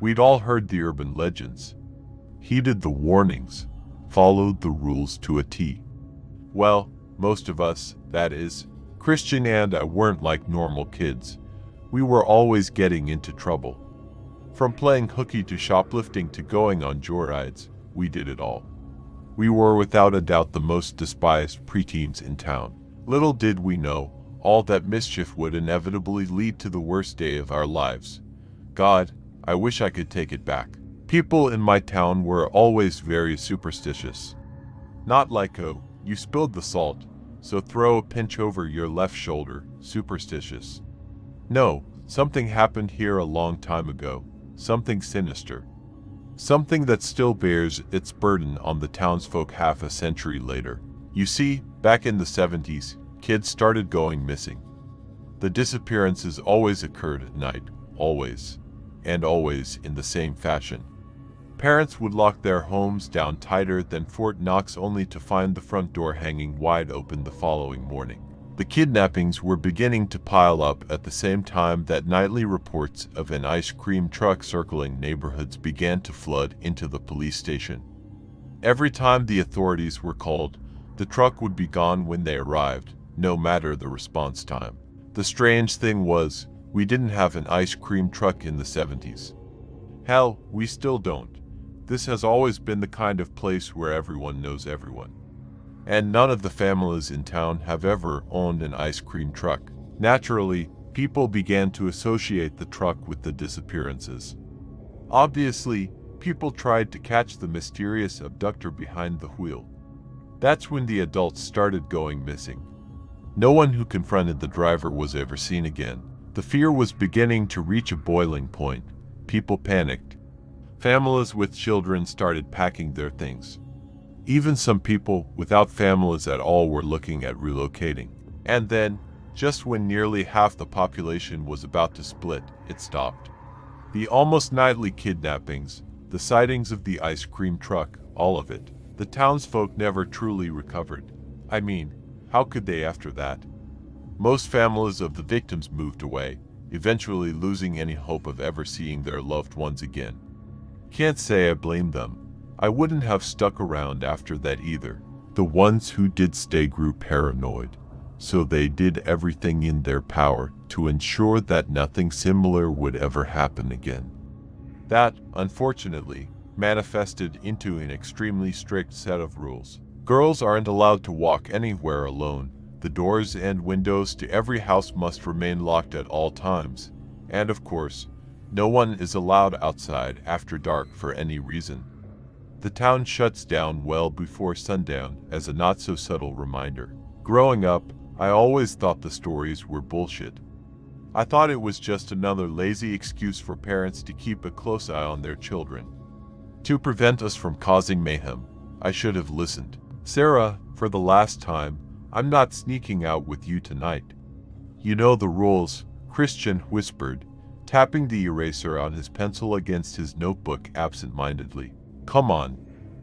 We'd all heard the urban legends, heeded the warnings, followed the rules to a T. Well, most of us, that is, Christian and I, weren't like normal kids. We were always getting into trouble. From playing hooky to shoplifting to going on joyrides, we did it all. We were without a doubt the most despised preteens in town. Little did we know, all that mischief would inevitably lead to the worst day of our lives. God, I wish I could take it back. People in my town were always very superstitious. Not like, oh, you spilled the salt, so throw a pinch over your left shoulder, superstitious. No, something happened here a long time ago, something sinister. Something that still bears its burden on the townsfolk half a century later. You see, back in the 70s, kids started going missing. The disappearances always occurred at night, always, and always in the same fashion. Parents would lock their homes down tighter than Fort Knox only to find the front door hanging wide open the following morning. The kidnappings were beginning to pile up at the same time that nightly reports of an ice cream truck circling neighborhoods began to flood into the police station. Every time the authorities were called, the truck would be gone when they arrived, no matter the response time. The strange thing was, we didn't have an ice cream truck in the 70s. Hell, we still don't. This has always been the kind of place where everyone knows everyone. And none of the families in town have ever owned an ice cream truck. Naturally, people began to associate the truck with the disappearances. Obviously, people tried to catch the mysterious abductor behind the wheel. That's when the adults started going missing. No one who confronted the driver was ever seen again. The fear was beginning to reach a boiling point. People panicked. Families with children started packing their things. Even some people without families at all were looking at relocating. And then, just when nearly half the population was about to split, it stopped. The almost nightly kidnappings, the sightings of the ice cream truck, all of it. The townsfolk never truly recovered. I mean, how could they after that? Most families of the victims moved away, eventually losing any hope of ever seeing their loved ones again. Can't say I blame them. I wouldn't have stuck around after that either. The ones who did stay grew paranoid, so they did everything in their power to ensure that nothing similar would ever happen again. That, unfortunately, manifested into an extremely strict set of rules. Girls aren't allowed to walk anywhere alone. The doors and windows to every house must remain locked at all times. And of course, no one is allowed outside after dark for any reason. The town shuts down well before sundown as a not-so-subtle reminder. Growing up, I always thought the stories were bullshit. I thought it was just another lazy excuse for parents to keep a close eye on their children. To prevent us from causing mayhem, I should have listened. Sarah, for the last time, I'm not sneaking out with you tonight. You know the rules, Christian whispered, tapping the eraser on his pencil against his notebook absent-mindedly. Come on,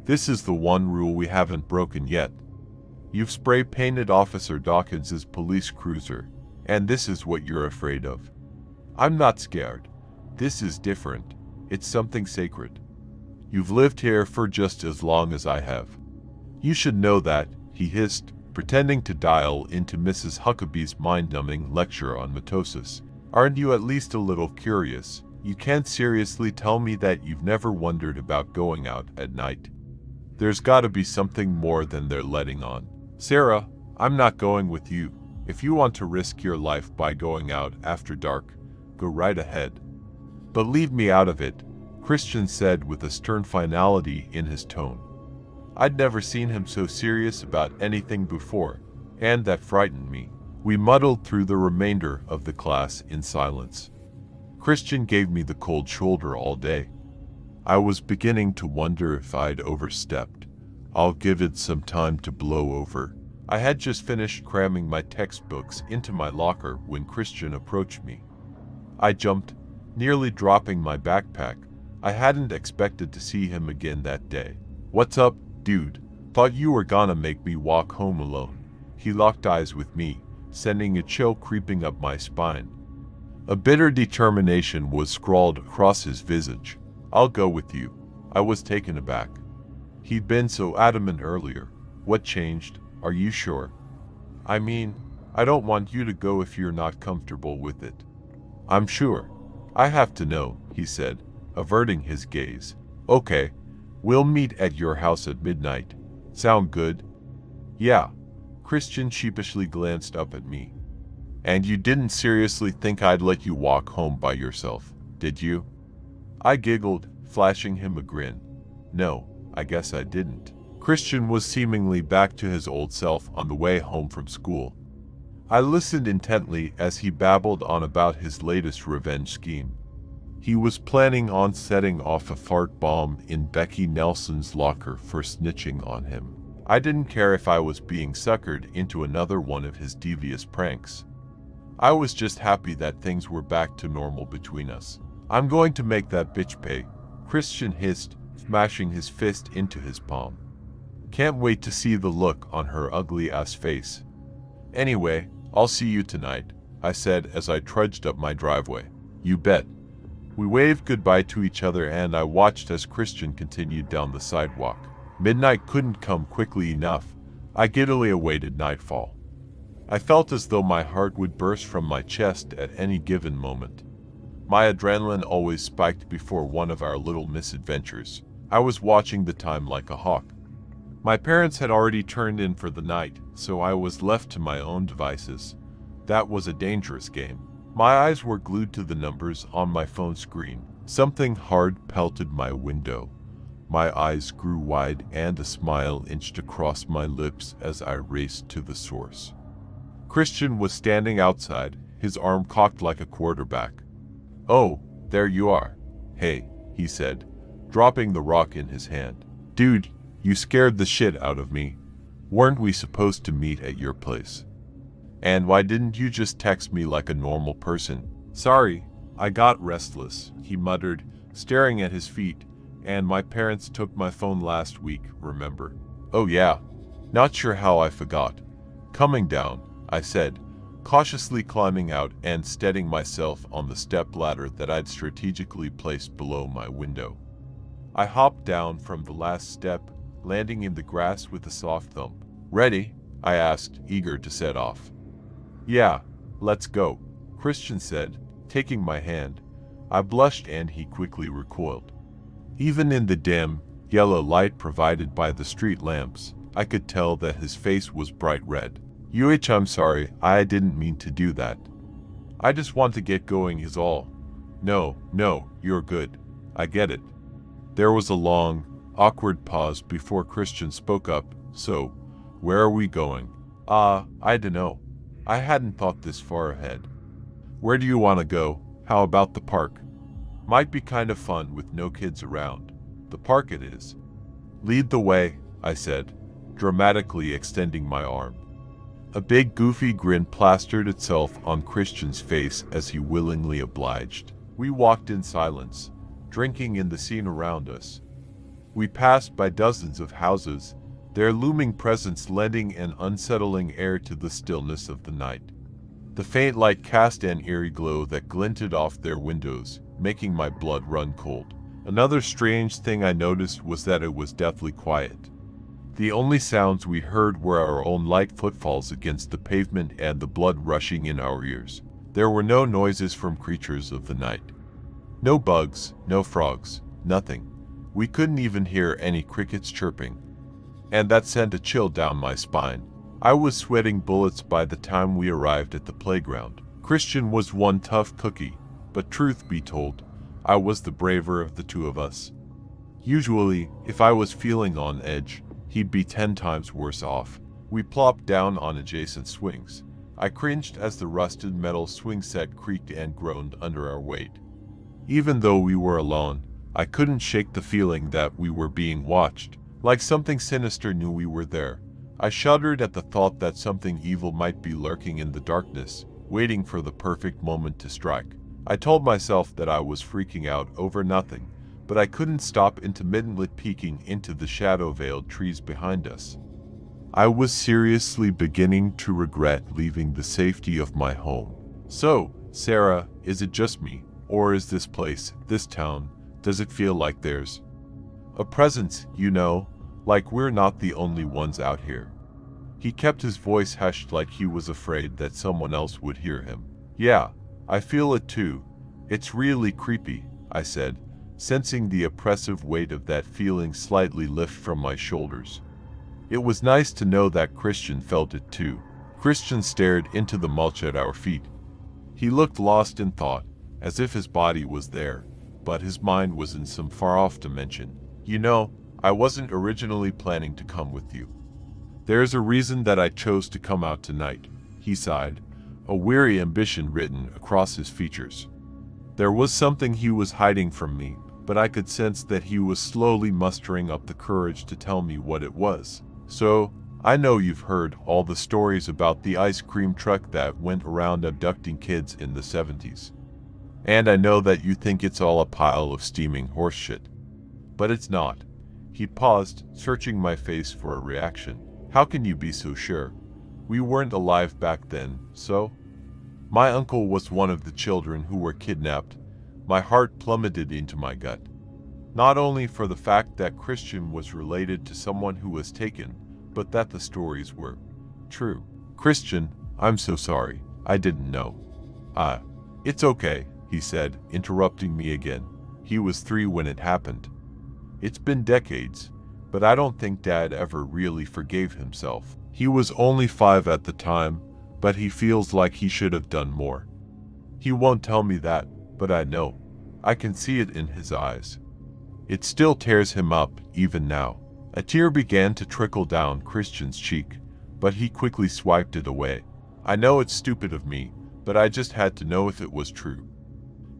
this is the one rule we haven't broken yet. You've spray-painted Officer Dawkins's police cruiser, and this is what you're afraid of. I'm not scared. This is different. It's something sacred. You've lived here for just as long as I have. You should know that, he hissed, pretending to dial into Mrs. Huckabee's mind-numbing lecture on mitosis. Aren't you at least a little curious? You can't seriously tell me that you've never wondered about going out at night. There's gotta be something more than they're letting on. Sarah, I'm not going with you. If you want to risk your life by going out after dark, go right ahead. But leave me out of it, Christian said with a stern finality in his tone. I'd never seen him so serious about anything before, and that frightened me. We muddled through the remainder of the class in silence. Christian gave me the cold shoulder all day. I was beginning to wonder if I'd overstepped. I'll give it some time to blow over. I had just finished cramming my textbooks into my locker when Christian approached me. I jumped, nearly dropping my backpack. I hadn't expected to see him again that day. What's up, dude? Thought you were gonna make me walk home alone. He locked eyes with me, sending a chill creeping up my spine. A bitter determination was scrawled across his visage. I'll go with you. I was taken aback. He'd been so adamant earlier. What changed? Are you sure? I mean, I don't want you to go if you're not comfortable with it. I'm sure. I have to know, he said, averting his gaze. Okay, we'll meet at your house at midnight. Sound good? Yeah. Christian sheepishly glanced up at me. And you didn't seriously think I'd let you walk home by yourself, did you? I giggled, flashing him a grin. No, I guess I didn't. Christian was seemingly back to his old self on the way home from school. I listened intently as he babbled on about his latest revenge scheme. He was planning on setting off a fart bomb in Becky Nelson's locker for snitching on him. I didn't care if I was being suckered into another one of his devious pranks. I was just happy that things were back to normal between us. I'm going to make that bitch pay, Christian hissed, smashing his fist into his palm. Can't wait to see the look on her ugly-ass face. Anyway, I'll see you tonight, I said as I trudged up my driveway. You bet. We waved goodbye to each other and I watched as Christian continued down the sidewalk. Midnight couldn't come quickly enough. I giddily awaited nightfall. I felt as though my heart would burst from my chest at any given moment. My adrenaline always spiked before one of our little misadventures. I was watching the time like a hawk. My parents had already turned in for the night, so I was left to my own devices. That was a dangerous game. My eyes were glued to the numbers on my phone screen. Something hard pelted my window. My eyes grew wide and a smile inched across my lips as I raced to the source. Christian was standing outside, his arm cocked like a quarterback. Oh, there you are. Hey, he said, dropping the rock in his hand. Dude, you scared the shit out of me. Weren't we supposed to meet at your place? And why didn't you just text me like a normal person? Sorry, I got restless, he muttered, staring at his feet. And my parents took my phone last week, remember? Oh yeah. Not sure how I forgot. Coming down, I said, cautiously climbing out and steadying myself on the step ladder that I'd strategically placed below my window. I hopped down from the last step, landing in the grass with a soft thump. Ready? I asked, eager to set off. Yeah, let's go, Christian said, taking my hand. I blushed and he quickly recoiled. Even in the dim, yellow light provided by the street lamps, I could tell that his face was bright red. I'm sorry, I didn't mean to do that. I just want to get going is all. No, you're good. I get it. There was a long, awkward pause before Christian spoke up. So, where are we going? I dunno. I hadn't thought this far ahead. Where do you want to go? How about the park? Might be kind of fun with no kids around. The park it is. Lead the way, I said, dramatically extending my arm. A big goofy grin plastered itself on Christian's face as he willingly obliged. We walked in silence, drinking in the scene around us. We passed by dozens of houses, their looming presence lending an unsettling air to the stillness of the night. The faint light cast an eerie glow that glinted off their windows, making my blood run cold. Another strange thing I noticed was that it was deathly quiet. The only sounds we heard were our own light footfalls against the pavement and the blood rushing in our ears. There were no noises from creatures of the night. No bugs, no frogs, nothing. We couldn't even hear any crickets chirping. And that sent a chill down my spine. I was sweating bullets by the time we arrived at the playground. Christian was one tough cookie, but truth be told, I was the braver of the two of us. Usually, if I was feeling on edge, he'd be 10 times worse off. We plopped down on adjacent swings. I cringed as the rusted metal swing set creaked and groaned under our weight. Even though we were alone, I couldn't shake the feeling that we were being watched, like something sinister knew we were there. I shuddered at the thought that something evil might be lurking in the darkness, waiting for the perfect moment to strike. I told myself that I was freaking out over nothing, but I couldn't stop intermittently peeking into the shadow-veiled trees behind us. I was seriously beginning to regret leaving the safety of my home. So, Sarah, is it just me, or is this place, this town, Does it feel like there's a presence, like we're not the only ones out here? He kept his voice hushed like he was afraid that someone else would hear him. Yeah, I feel it too. It's really creepy, I said, sensing the oppressive weight of that feeling slightly lift from my shoulders. It was nice to know that Christian felt it too. Christian stared into the mulch at our feet. He looked lost in thought, as if his body was there, but his mind was in some far-off dimension. I wasn't originally planning to come with you. There's a reason that I chose to come out tonight, he sighed, a weary ambition written across his features. There was something he was hiding from me, but I could sense that he was slowly mustering up the courage to tell me what it was. So, I know you've heard all the stories about the ice cream truck that went around abducting kids in the 70s. And I know that you think it's all a pile of steaming horse shit. But it's not. He paused, searching my face for a reaction. How can you be so sure? We weren't alive back then, so? My uncle was one of the children who were kidnapped. My heart plummeted into my gut. Not only for the fact that Christian was related to someone who was taken, but that the stories were true. Christian, I'm so sorry. I didn't know. It's okay, he said, interrupting me again. He was 3 when it happened. It's been decades, but I don't think Dad ever really forgave himself. He was only 5 at the time, but he feels like he should have done more. He won't tell me that, but I know. I can see it in his eyes. It still tears him up, even now. A tear began to trickle down Christian's cheek, but he quickly swiped it away. I know it's stupid of me, but I just had to know if it was true.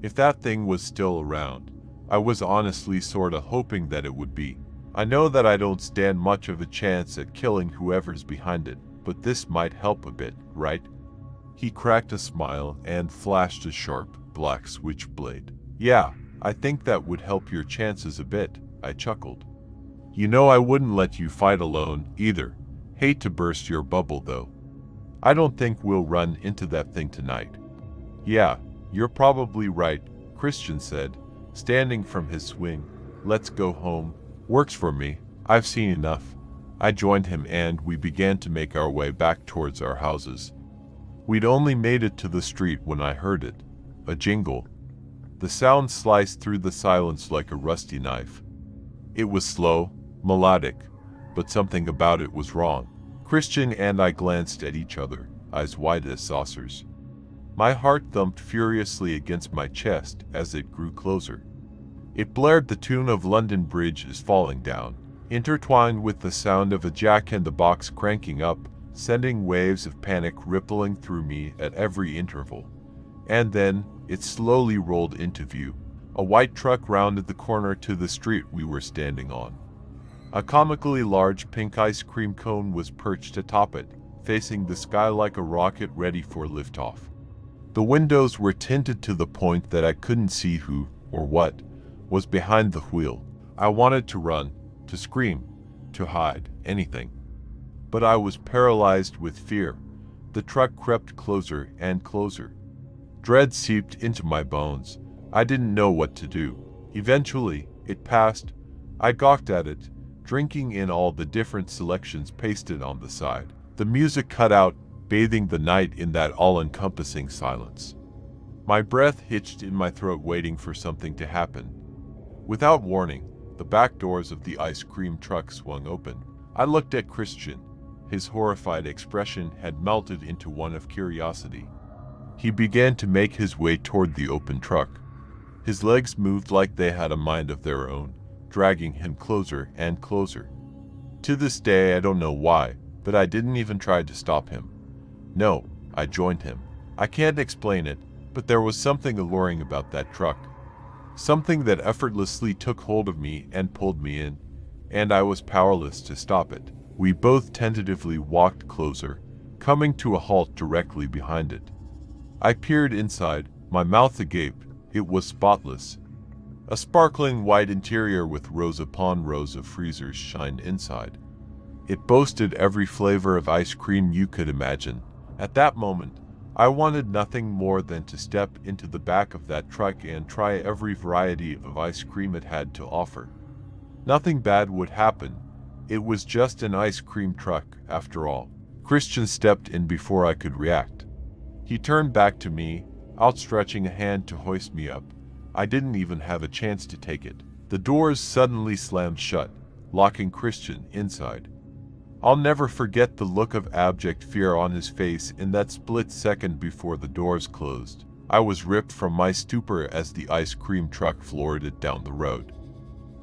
If that thing was still around, I was honestly sorta hoping that it would be. I know that I don't stand much of a chance at killing whoever's behind it, but this might help a bit, right? He cracked a smile and flashed a sharp, black switchblade. Yeah, I think that would help your chances a bit, I chuckled. I wouldn't let you fight alone, either. Hate to burst your bubble, though. I don't think we'll run into that thing tonight. Yeah, you're probably right, Christian said, standing from his swing. Let's go home. Works for me. I've seen enough. I joined him and we began to make our way back towards our houses. We'd only made it to the street when I heard it. A jingle. The sound sliced through the silence like a rusty knife. It was slow, melodic, but something about it was wrong. Christian and I glanced at each other, eyes wide as saucers. My heart thumped furiously against my chest as it grew closer. It blared the tune of London Bridge is Falling Down, intertwined with the sound of a jack-in-the-box cranking up, sending waves of panic rippling through me at every interval. And then, it slowly rolled into view. A white truck rounded the corner to the street we were standing on. A comically large pink ice cream cone was perched atop it, facing the sky like a rocket ready for liftoff. The windows were tinted to the point that I couldn't see who, or what, was behind the wheel. I wanted to run, to scream, to hide, anything. But I was paralyzed with fear. The truck crept closer and closer. Dread seeped into my bones. I didn't know what to do. Eventually, it passed. I gawked at it, drinking in all the different selections pasted on the side. The music cut out, bathing the night in that all-encompassing silence. My breath hitched in my throat waiting for something to happen. Without warning, the back doors of the ice cream truck swung open. I looked at Christian. His horrified expression had melted into one of curiosity. He began to make his way toward the open truck. His legs moved like they had a mind of their own, dragging him closer and closer. To this day, I don't know why, but I didn't even try to stop him. No, I joined him. I can't explain it, but there was something alluring about that truck. Something that effortlessly took hold of me and pulled me in, and I was powerless to stop it. We both tentatively walked closer, coming to a halt directly behind it. I peered inside, my mouth agape. It was spotless. A sparkling white interior with rows upon rows of freezers shined inside. It boasted every flavor of ice cream you could imagine. At that moment, I wanted nothing more than to step into the back of that truck and try every variety of ice cream it had to offer. Nothing bad would happen. It was just an ice cream truck, after all. Christian stepped in before I could react. He turned back to me, outstretching a hand to hoist me up. I didn't even have a chance to take it. The doors suddenly slammed shut, locking Christian inside. I'll never forget the look of abject fear on his face in that split second before the doors closed. I was ripped from my stupor as the ice cream truck floored it down the road.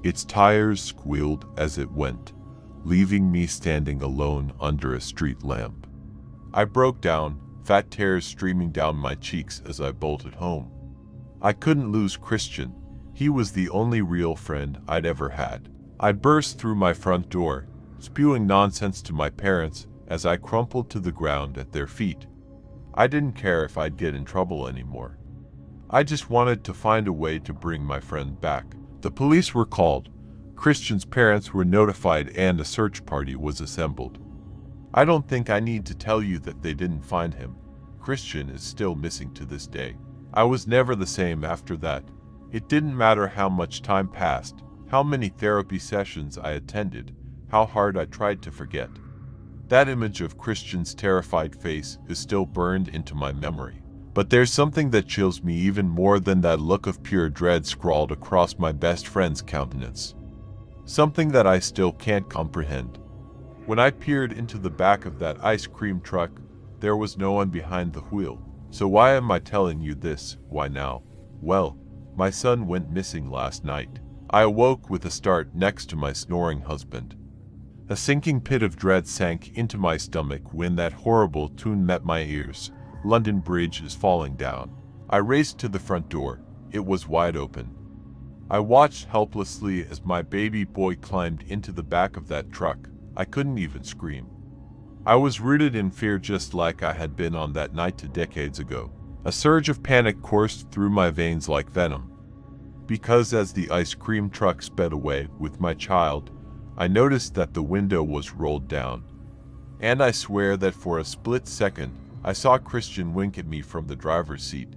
Its tires squealed as it went, leaving me standing alone under a street lamp. I broke down, fat tears streaming down my cheeks as I bolted home. I couldn't lose Christian. He was the only real friend I'd ever had. I burst through my front door, spewing nonsense to my parents as I crumpled to the ground at their feet. I didn't care if I'd get in trouble anymore. I just wanted to find a way to bring my friend back. The police were called, Christian's parents were notified, and a search party was assembled. I don't think I need to tell you that they didn't find him. Christian is still missing to this day. I was never the same after that. It didn't matter how much time passed, how many therapy sessions I attended, how hard I tried to forget. That image of Christian's terrified face is still burned into my memory. But there's something that chills me even more than that look of pure dread scrawled across my best friend's countenance. Something that I still can't comprehend. When I peered into the back of that ice cream truck, there was no one behind the wheel. So why am I telling you this? Why now? Well, my son went missing last night. I awoke with a start next to my snoring husband. A sinking pit of dread sank into my stomach when that horrible tune met my ears. London Bridge is falling down. I raced to the front door. It was wide open. I watched helplessly as my baby boy climbed into the back of that truck. I couldn't even scream. I was rooted in fear just like I had been on that night 2 decades ago. A surge of panic coursed through my veins like venom. Because as the ice cream truck sped away with my child, I noticed that the window was rolled down. And I swear that for a split second, I saw Christian wink at me from the driver's seat.